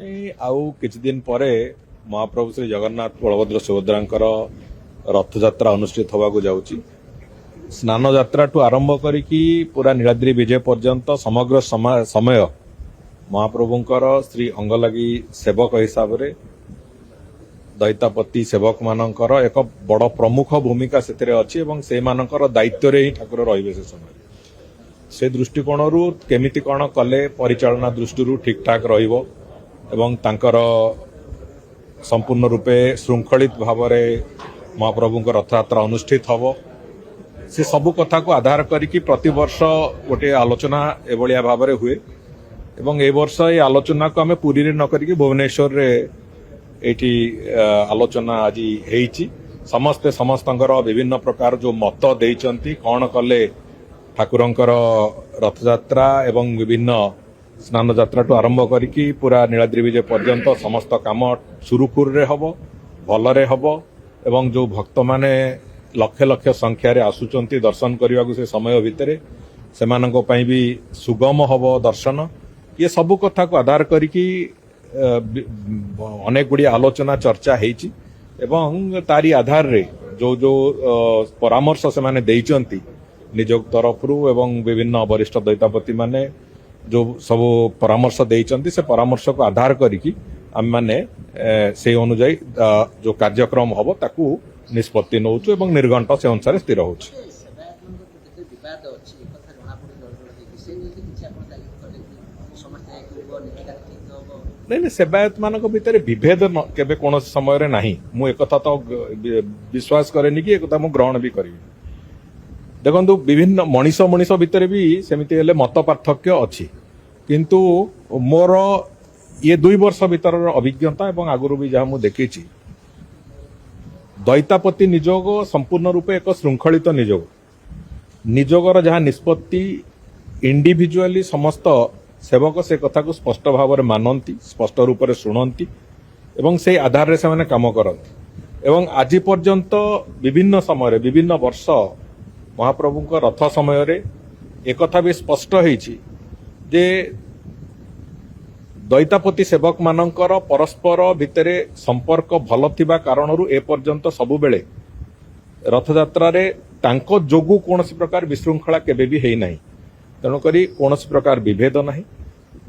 आउ किछि दिन परे महाप्रभु श्री जगन्नाथ बलभद्र सुभद्रांकर रथ यात्रा अनुष्ठित होगा जाउची। स्नान यात्रा ठू आरंभ करिकी पूरा नीलाद्री विजय पर्यंत समग्र समय महाप्रभुंकर श्री अंगलागी सेवक हिसाब रे दैतापति सेवक मानकर एक बड़ प्रमुख भूमिका सेतिरे अछि एवं से मानकर दायित्व रे ही ठाकुर रहिबे से समय से दृष्टिकोण रु केमिति कोन कले परिचालना दृष्टि रु ठीक ठाक रहिबो एवं तांकर संपूर्ण रूपे श्रृंखलित भाव में महाप्रभु रथ यात्रा अनुष्ठित हम से सबु कथा को आधार करिकी प्रति वर्ष गोटे आलोचना एभलिया भाव में हुए एवं ए वर्ष ये आलोचना को आम पुरी रे न करिकी भुवनेश्वर रे एठी आलोचना आज हेइची। समस्ते समस्तंकर विभिन्न प्रकार जो मत देइचंती कौन कले ठाकुरंकर रथ यात्रा एवं विभिन्न स्नान यात्रा टू आरंभ करिकी पूरा नीलाद्री विजय पर्यंत समस्त काम सुरुखुर रे हबो भलरे हबो एवं जो भक्त माने लक्ष लक्ष संख्यार आसुचंती दर्शन करने को से समय भितर सेमानंको पई भी सुगम हबो दर्शन ये सबु कथा को आधार करिकी अनेक गुड़ी आलोचना चर्चा हेइची एवं तारी आधार रे जो जो परामर्श से माने देइचंती निज तरफ एवं विभिन्न वरिष्ठ दैतापति माने जो सब परामर्श देइचंती से परामर्श को आधार करिकी आम माने से अनुଯାयी जो कार्यक्रम हबो ताकू निष्पत्ति नौचु एवं निर्घंट से अनुसार स्थिर होउछु। नहीं सेवायत मानक भितर विभेद केबे कौन समय रे नाही मु एक कथा तो विश्वास करेनी कि एक कथा मु ग्रहण भी करी। देखंतु विभिन्न मनीष मनीष भितर भी सेमिति हेले मत पार्थक्य अछि किंतु मोर ये 2 वर्ष भीतर अभिज्ञता एवं आगुरु भी जहाँ मुझे देखी दैतापति निजोग संपूर्ण रूपे एक श्रृंखलित निजोग निजोगर जहाँ निष्पत्ति इंडिविजुअली समस्त सेवक से कथा को स्पष्ट भाव में मानती स्पष्ट रूप से शुणती एवं से आधार रे से काम करती एवं आज पर्यंत विभिन्न समय विभिन्न वर्ष महाप्रभु रथ समय रे एक कथा भी स्पष्ट होईची जे दैतापति सेवक मानकर परस्पर भितरे संपर्क भल थिबा कारणरू ए पर्यंत सबु बेले रथ यात्रा रे तांको जोगु कोनसी प्रकार विशृंखला केबे भी हेई नाही तेणुकरी कोनसी प्रकार विभेद नाही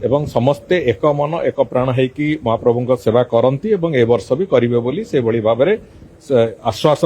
एवं समस्ते एक मन एक प्राण हेकी महाप्रभुଙ୍କ सेवा करंती एवं ए वर्ष भी करिवे बोली से बड़ी भाबरे आश्वासन